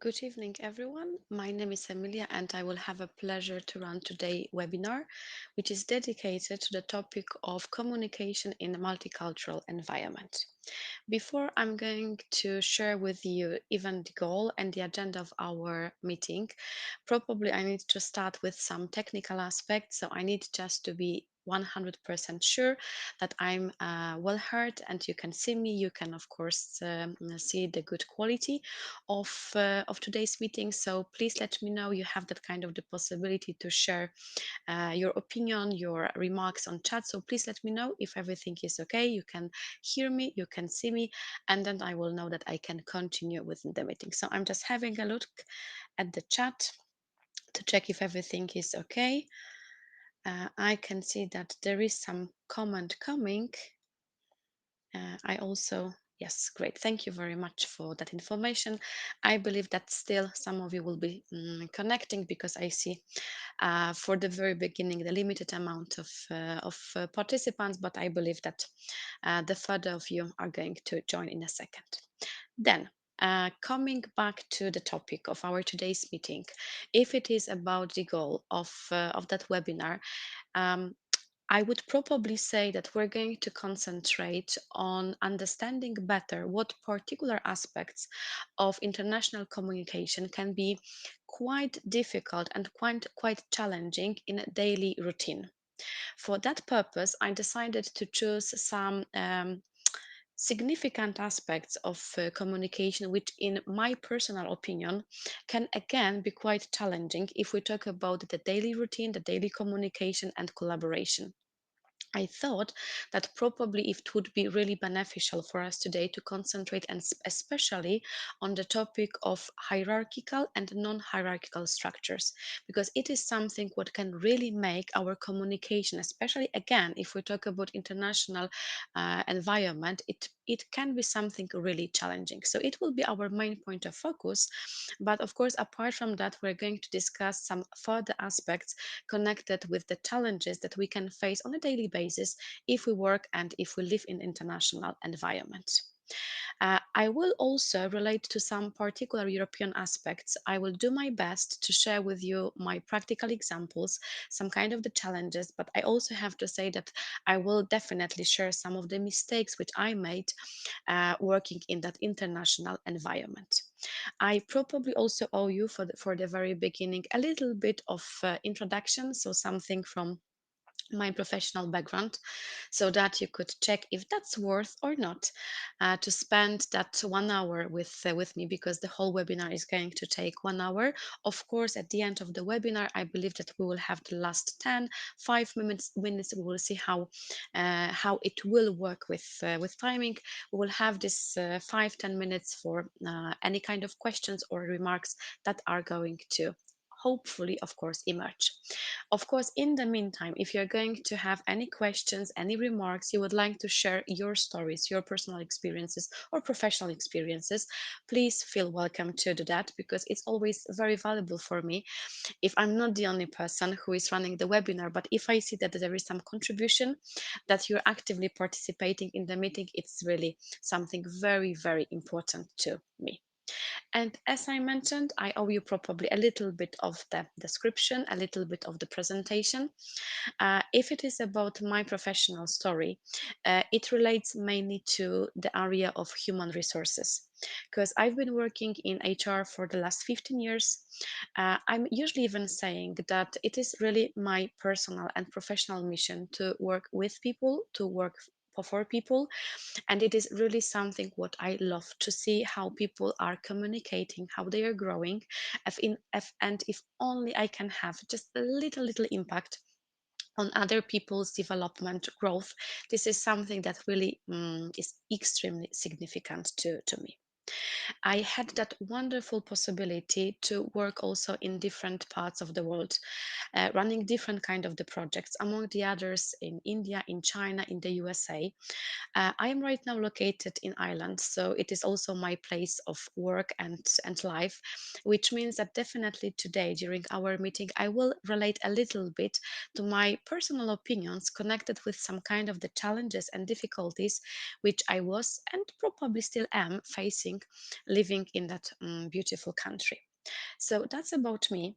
Good evening, everyone. My name is Emilia, and I will have a pleasure to run today's webinar, which is dedicated to the topic of communication in a multicultural environment. Before I'm going to share with you even the goal and the agenda of our meeting, probably I need to start with some technical aspects. So I need just to be 100% sure that I'm well heard and you can see me. You can, of course, see the good quality of today's meeting. So please let me know you have that kind of the possibility to share your opinion, your remarks on chat. So please let me know if everything is okay. You can hear me, you can see me, and then I will know that I can continue with the meeting. So I'm just having a look at the chat to check if everything is okay. I can see that there is some comment coming. I also, yes, great. Thank you very much for that information. I believe that still some of you will be connecting because I see for the very beginning the limited amount of participants, but I believe that the further of you are going to join in a second. Then, coming back to the topic of our today's meeting, if it is about the goal of that webinar, um, I would probably say that we're going to concentrate on understanding better what particular aspects of international communication can be quite difficult and quite challenging in a daily routine. For that purpose, I decided to choose some significant aspects of communication, which, in my personal opinion, can again be quite challenging if we talk about the daily routine, the daily communication, and collaboration. I thought that probably it would be really beneficial for us today to concentrate and especially on the topic of hierarchical and non-hierarchical structures, because it is something what can really make our communication, especially again if we talk about international environment, it can be something really challenging. So it will be our main point of focus. But of course, apart from that, we're going to discuss some further aspects connected with the challenges that we can face on a daily basis if we work and if we live in international environment. I will also relate to some particular European aspects. I will do my best to share with you my practical examples, some kind of the challenges, but I also have to say that I will definitely share some of the mistakes which I made working in that international environment. I probably also owe you for the very beginning a little bit of introduction, so something from my professional background, so that you could check if that's worth or not to spend that 1 hour with me, because the whole webinar is going to take 1 hour. Of course, at the end of the webinar, I believe that we will have the last 5 minutes. We will see how it will work with timing. We will have this 5-10 minutes for any kind of questions or remarks that are going to hopefully, of course, emerge. Of course, in the meantime, if you're going to have any questions, any remarks, you would like to share your stories, your personal experiences or professional experiences, please feel welcome to do that, because it's always very valuable for me if I'm not the only person who is running the webinar, but if I see that there is some contribution, that you're actively participating in the meeting, it's really something very, very important to me. And as I mentioned, I owe you probably a little bit of the description, a little bit of the presentation. If it is about my professional story, it relates mainly to the area of human resources, because I've been working in HR for the last 15 years. I'm usually even saying that it is really my personal and professional mission to work with people, to work for people, and it is really something what I love to see, how people are communicating, how they are growing. And if only I can have just a little impact on other people's development growth, this is something that really is extremely significant to me. I had that wonderful possibility to work also in different parts of the world, running different kind of the projects, among the others in India, in China, in the USA. I am right now located in Ireland, so it is also my place of work and life, which means that definitely today during our meeting, I will relate a little bit to my personal opinions connected with some kind of the challenges and difficulties which I was and probably still am facing living in that beautiful country. So that's about me.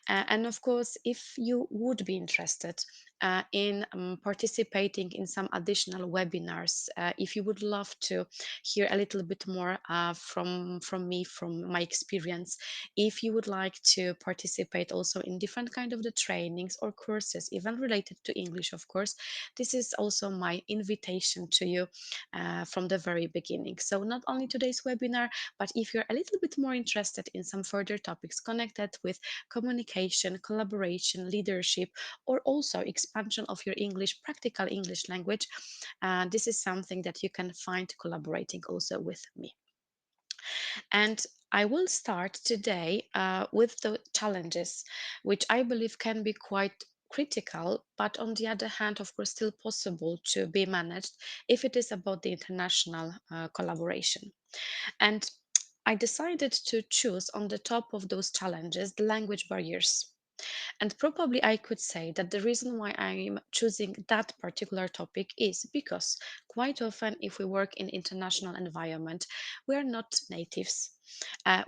And of course, if you would be interested in participating in some additional webinars, if you would love to hear a little bit more from me, from my experience, if you would like to participate also in different kind of the trainings or courses, even related to English, of course, this is also my invitation to you from the very beginning. So not only today's webinar, but if you're a little bit more interested in some further topics connected with communication, collaboration, leadership, or also expansion of your English, practical English language, this is something that you can find collaborating also with me. And I will start today with the challenges, which I believe can be quite critical, but on the other hand, of course, still possible to be managed if it is about the international collaboration. And I decided to choose on the top of those challenges the language barriers. And probably I could say that the reason why I'm choosing that particular topic is because quite often, if we work in international environment, we are not natives.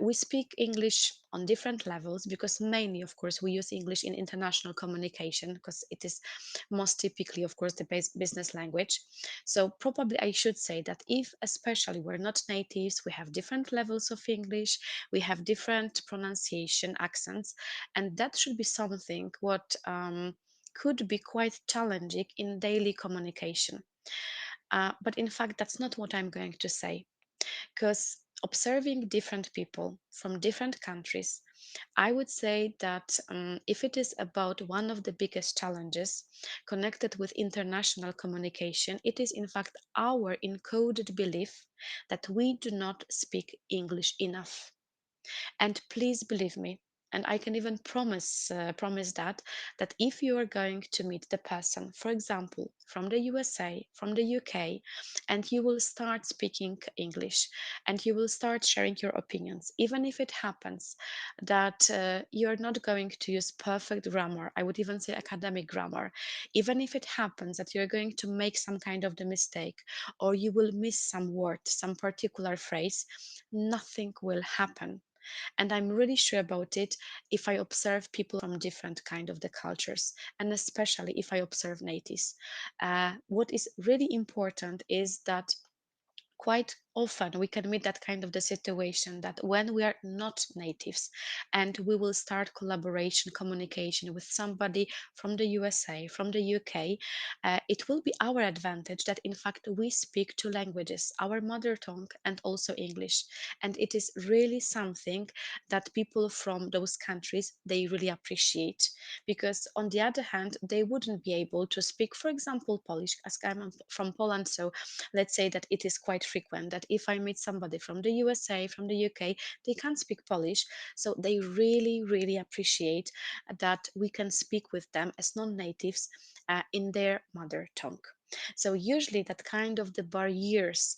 We speak English on different levels because mainly, of course, we use English in international communication because it is most typically, of course, the base business language. So probably I should say that if especially we're not natives, we have different levels of English, we have different pronunciation accents, and that should be something what could be quite challenging in daily communication. But in fact, that's not what I'm going to say, because observing different people from different countries, I would say that if it is about one of the biggest challenges connected with international communication, it is in fact our encoded belief that we do not speak English enough. And please believe me, and I can even promise that if you are going to meet the person, for example, from the USA, from the UK, and you will start speaking English and you will start sharing your opinions, even if it happens that you're not going to use perfect grammar, I would even say academic grammar, even if it happens that you're going to make some kind of the mistake or you will miss some word, some particular phrase, nothing will happen. And I'm really sure about it if I observe people from different kind of the cultures, and especially if I observe natives. What is really important is that quite often we can meet that kind of the situation that when we are not natives and we will start collaboration communication with somebody from the USA, from the UK, it will be our advantage that in fact we speak two languages, our mother tongue and also English. And it is really something that people from those countries, they really appreciate, because on the other hand, they wouldn't be able to speak, for example, Polish, as I'm from Poland. So let's say that it is quite frequent that if I meet somebody from the USA, from the UK, they can't speak Polish. So they really, really appreciate that we can speak with them as non-natives in their mother tongue. So usually that kind of the barriers,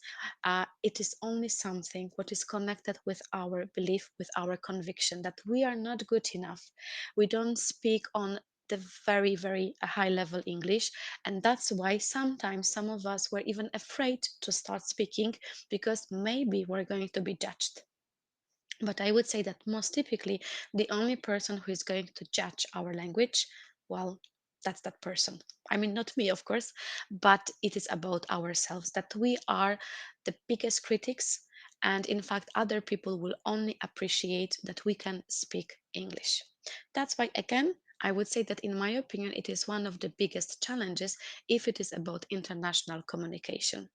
it is only something what is connected with our belief, with our conviction that we are not good enough. We don't speak on the very, very high level English. And that's why sometimes some of us were even afraid to start speaking because maybe we're going to be judged. But I would say that most typically, the only person who is going to judge our language, well, that's that person. I mean, not me, of course, but it is about ourselves that we are the biggest critics. And in fact, other people will only appreciate that we can speak English. That's why, again, I would say that in my opinion, it is one of the biggest challenges if it is about international communication.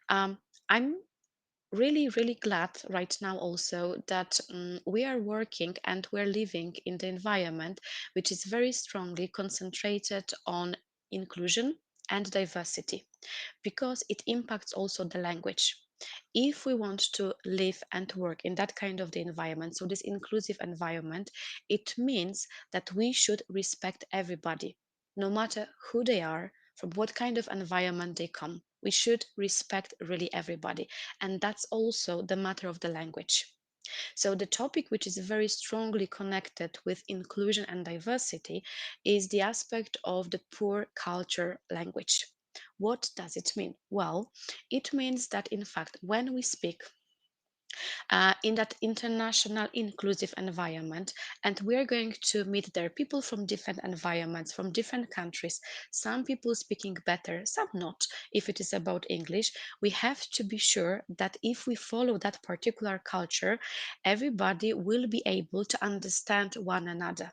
Um, I'm really, really glad right now also that we are working and we're living in the environment which is very strongly concentrated on inclusion and diversity, because it impacts also the language. If we want to live and work in that kind of the environment, so this inclusive environment, it means that we should respect everybody, no matter who they are, from what kind of environment they come. We should respect really everybody. And that's also the matter of the language. So the topic which is very strongly connected with inclusion and diversity is the aspect of the poor culture language. What does it mean? Well, it means that in fact, when we speak, in that international inclusive environment, and we are going to meet there people from different environments, from different countries, some people speaking better, some not. If it is about English, we have to be sure that if we follow that particular culture, everybody will be able to understand one another.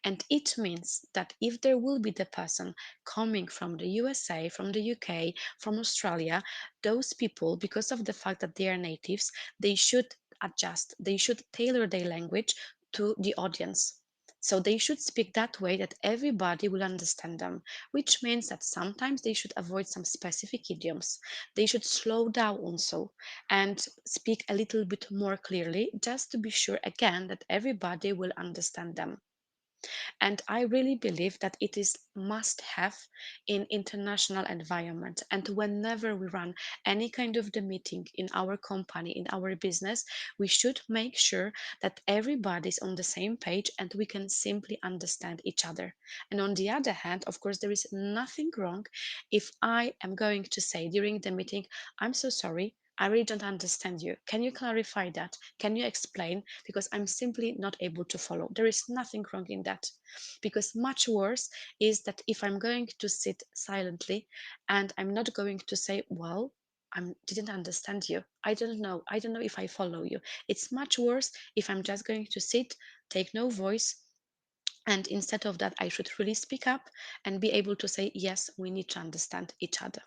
And it means that if there will be the person coming from the USA, from the UK, from Australia, those people, because of the fact that they are natives, they should adjust, they should tailor their language to the audience. So they should speak that way that everybody will understand them, which means that sometimes they should avoid some specific idioms. They should slow down also and speak a little bit more clearly, just to be sure again that everybody will understand them. And I really believe that it is must have in international environment. And whenever we run any kind of the meeting in our company, in our business, we should make sure that everybody's on the same page and we can simply understand each other. And on the other hand, of course, there is nothing wrong if I am going to say during the meeting, I'm so sorry, I really don't understand you. Can you clarify that? Can you explain? Because I'm simply not able to follow. There is nothing wrong in that. Because much worse is that if I'm going to sit silently and I'm not going to say, well, I didn't understand you. I don't know. I don't know if I follow you. It's much worse if I'm just going to sit, take no voice, and instead of that, I should really speak up and be able to say, yes, we need to understand each other.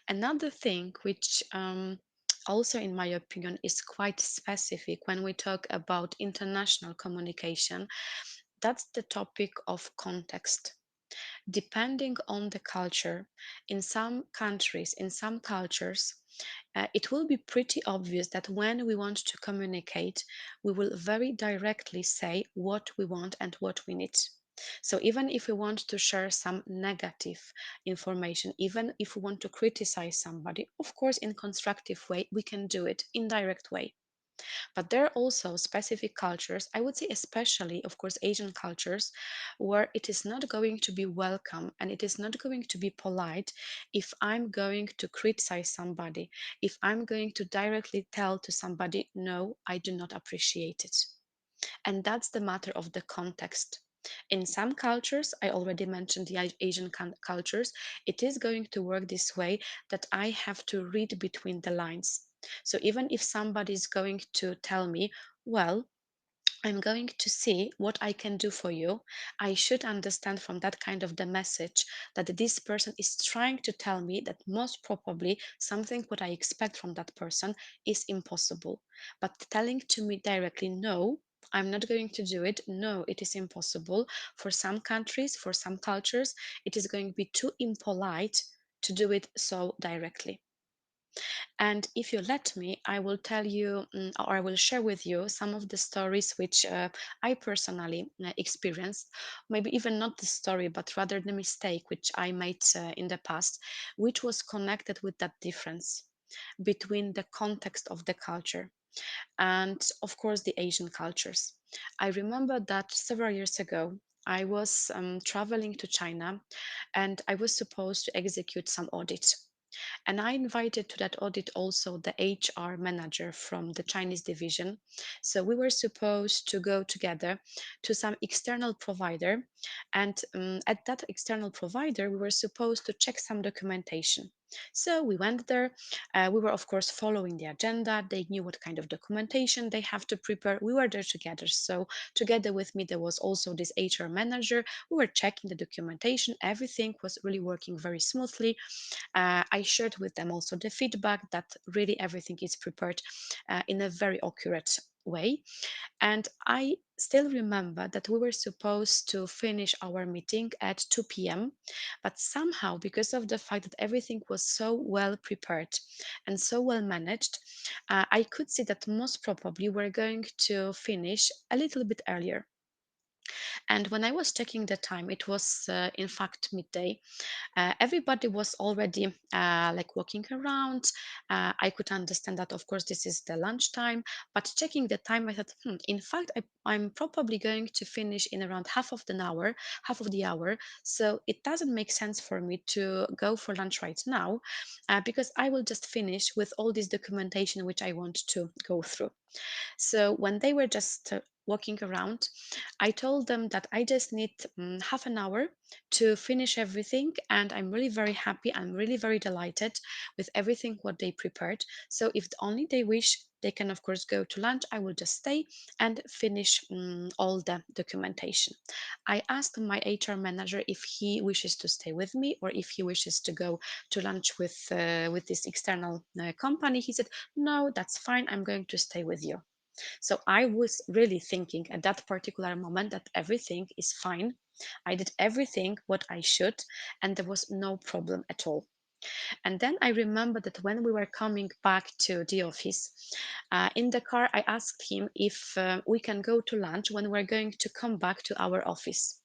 Another thing which also, in my opinion, is quite specific when we talk about international communication, that's the topic of context. Depending on the culture, in some countries, in some cultures, it will be pretty obvious that when we want to communicate, we will very directly say what we want and what we need. So even if we want to share some negative information, even if we want to criticize somebody, of course, in constructive way, we can do it in direct way. But there are also specific cultures, I would say especially, of course, Asian cultures, where it is not going to be welcome and it is not going to be polite if I'm going to criticize somebody, if I'm going to directly tell to somebody, no, I do not appreciate it. And that's the matter of the context. In some cultures, I already mentioned the Asian cultures, it is going to work this way that I have to read between the lines. So even if somebody is going to tell me, well, I'm going to see what I can do for you, I should understand from that kind of the message that this person is trying to tell me that most probably something what I expect from that person is impossible. But telling to me directly, no, I'm not going to do it. No, it is impossible. For some countries, for some cultures, it is going to be too impolite to do it so directly. And if you let me, I will tell you or I will share with you some of the stories which I personally experienced. Maybe even not the story, but rather the mistake which I made in the past, which was connected with that difference between the context of the culture and, of course, the Asian cultures. I remember that several years ago, I was traveling to China and I was supposed to execute some audit. And I invited to that audit also the HR manager from the Chinese division. So we were supposed to go together to some external provider. And at that external provider, we were supposed to check some documentation. So we went there. We were, of course, following the agenda. They knew what kind of documentation they have to prepare. We were there together. So together with me, there was also this HR manager. We were checking the documentation. Everything was really working very smoothly. I shared with them also the feedback that really everything is prepared in a very accurate way. And I still remember that we were supposed to finish our meeting at 2 p.m. But somehow, because of the fact that everything was so well prepared and so well managed, I could see that most probably we're going to finish a little bit earlier. And when I was checking the time, it was in fact midday. Everybody was already like walking around. I could understand that, of course, this is the lunchtime, but checking the time, I thought, in fact, I'm probably going to finish in around half of the hour. So it doesn't make sense for me to go for lunch right now because I will just finish with all this documentation which I want to go through. So when they were just walking around, I told them that I just need half an hour to finish everything, and I'm really very happy. I'm really very delighted with everything what they prepared. So if only they wish, they can of course go to lunch. I will just stay and finish all the documentation. I asked my HR manager if he wishes to stay with me or if he wishes to go to lunch with this external company. He said, "No, that's fine. I'm going to stay with you." So I was really thinking at that particular moment that everything is fine. I did everything what I should, and there was no problem at all. And then I remember that when we were coming back to the office, in the car, I asked him if we can go to lunch when we're going to come back to our office.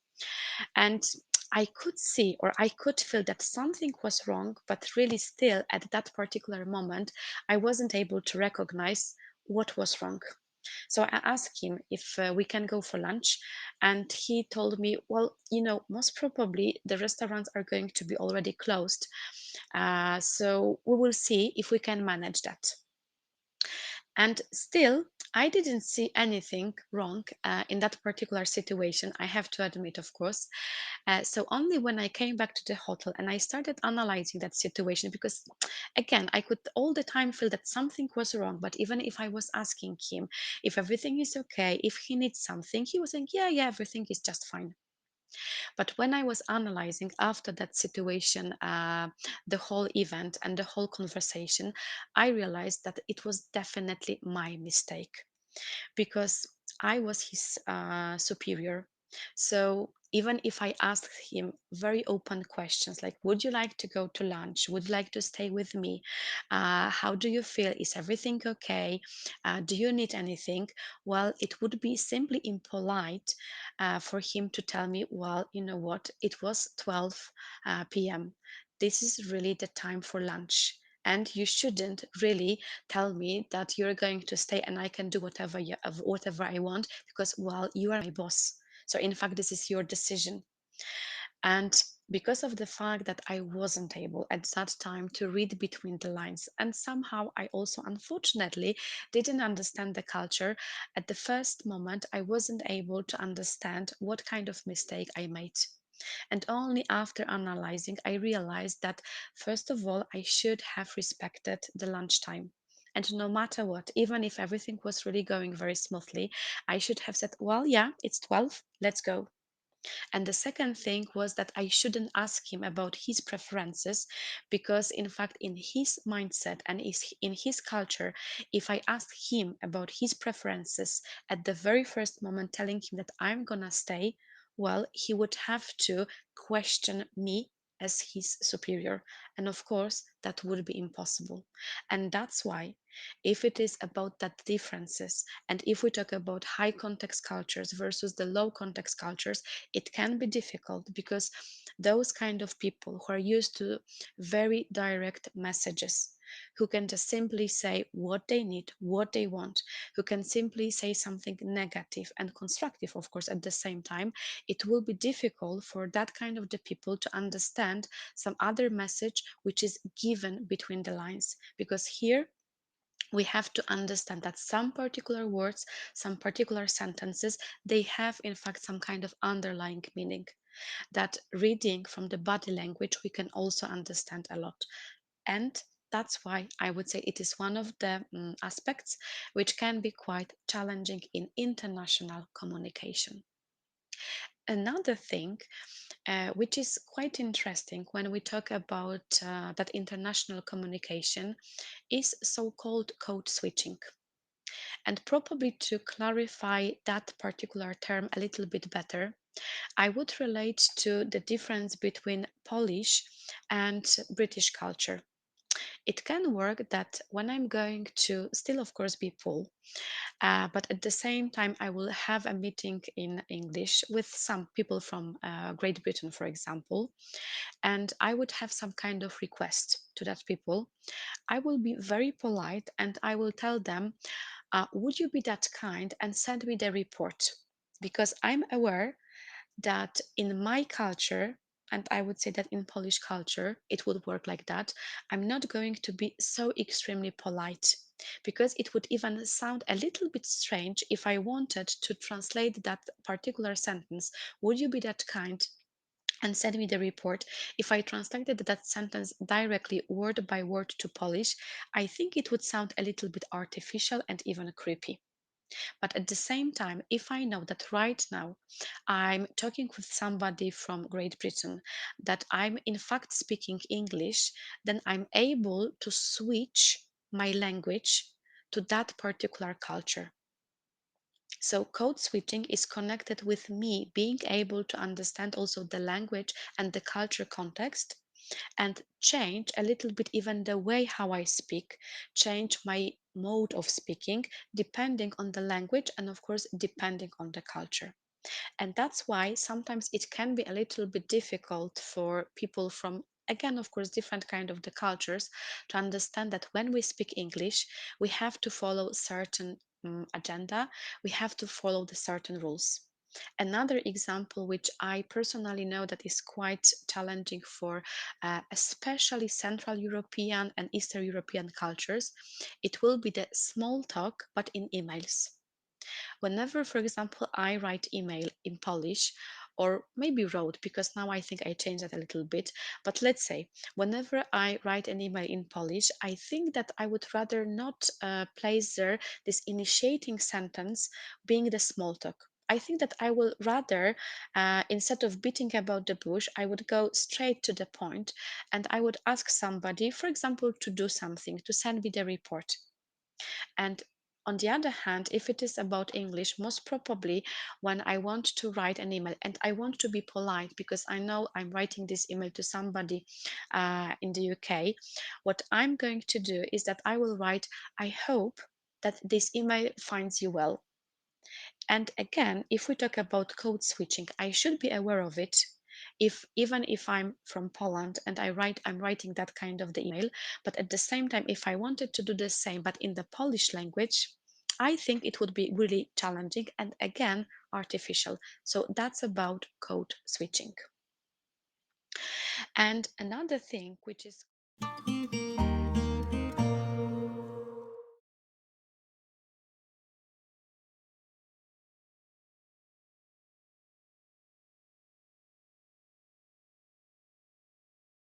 And I could see or I could feel that something was wrong, but really still at that particular moment, I wasn't able to recognize what was wrong. So I asked him if we can go for lunch, and he told me, well, most probably the restaurants are going to be already closed. So we will see if we can manage that. And still, I didn't see anything wrong in that particular situation, I have to admit, of course. So only when I came back to the hotel and I started analyzing that situation, because again, I could all the time feel that something was wrong. But even if I was asking him if everything is okay, if he needs something, he was saying, yeah, yeah, everything is just fine. But when I was analyzing after that situation, the whole event and the whole conversation, I realized that it was definitely my mistake because I was his superior. So even if I asked him very open questions like, would you like to go to lunch? Would you like to stay with me? How do you feel? Is everything okay? Do you need anything? Well, it would be simply impolite for him to tell me, well, you know what? It was 12 p.m. This is really the time for lunch. And you shouldn't really tell me that you're going to stay and I can do whatever I want because, well, you are my boss. So in fact, this is your decision. And because of the fact that I wasn't able at that time to read between the lines, and somehow I also unfortunately didn't understand the culture, at the first moment I wasn't able to understand what kind of mistake I made. And only after analyzing, I realized that, first of all, I should have respected the lunchtime. And no matter what, even if everything was really going very smoothly, I should have said, well, yeah, it's 12, let's go. And the second thing was that I shouldn't ask him about his preferences because, in fact, in his mindset and in his culture, if I ask him about his preferences at the very first moment, telling him that I'm gonna stay, well, he would have to question me as his superior. And of course, that would be impossible. And that's why, if it is about that differences, and if we talk about high context cultures versus the low context cultures, it can be difficult because those kind of people who are used to very direct messages, who can just simply say what they need, what they want, who can simply say something negative and constructive, of course, at the same time, it will be difficult for that kind of the people to understand some other message which is given between the lines. Because here we have to understand that some particular words, some particular sentences, they have in fact some kind of underlying meaning that reading from the body language we can also understand a lot. And that's why I would say it is one of the aspects which can be quite challenging in international communication. Another thing which is quite interesting when we talk about that international communication is so-called code switching. And probably to clarify that particular term a little bit better, I would relate to the difference between Polish and British culture. It can work that when I'm going to still, of course, be full, but at the same time, I will have a meeting in English with some people from Great Britain, for example, and I would have some kind of request to that people. I will be very polite and I will tell them, would you be that kind and send me the report? Because I'm aware that in my culture, and I would say that in Polish culture, it would work like that. I'm not going to be so extremely polite because it would even sound a little bit strange if I wanted to translate that particular sentence. Would you be that kind and send me the report? If I translated that sentence directly word by word to Polish, I think it would sound a little bit artificial and even creepy. But at the same time, if I know that right now I'm talking with somebody from Great Britain, that I'm in fact speaking English, then I'm able to switch my language to that particular culture. So code switching is connected with me being able to understand also the language and the culture context and change a little bit even the way how I speak, change my mode of speaking depending on the language and of course depending on the culture. And that's why sometimes it can be a little bit difficult for people from, again, of course, different kind of the cultures to understand that when we speak English, we have to follow certain agenda, we have to follow the certain rules. Another example, which I personally know that is quite challenging for especially Central European and Eastern European cultures, it will be the small talk, but in emails. Whenever, for example, I write email in Polish, or maybe wrote, because now I think I changed that a little bit, but let's say whenever I write an email in Polish, I think that I would rather not place there this initiating sentence being the small talk. I think that I will rather, instead of beating about the bush, I would go straight to the point and I would ask somebody, for example, to do something, to send me the report. And on the other hand, if it is about English, most probably when I want to write an email and I want to be polite because I know I'm writing this email to somebody in the UK, what I'm going to do is that I will write, I hope that this email finds you well. And again, if we talk about code switching, I should be aware of it. If even if I'm from Poland and I'm writing that kind of the email, but at the same time, if I wanted to do the same, but in the Polish language, I think it would be really challenging and again, artificial. So that's about code switching. And another thing, which is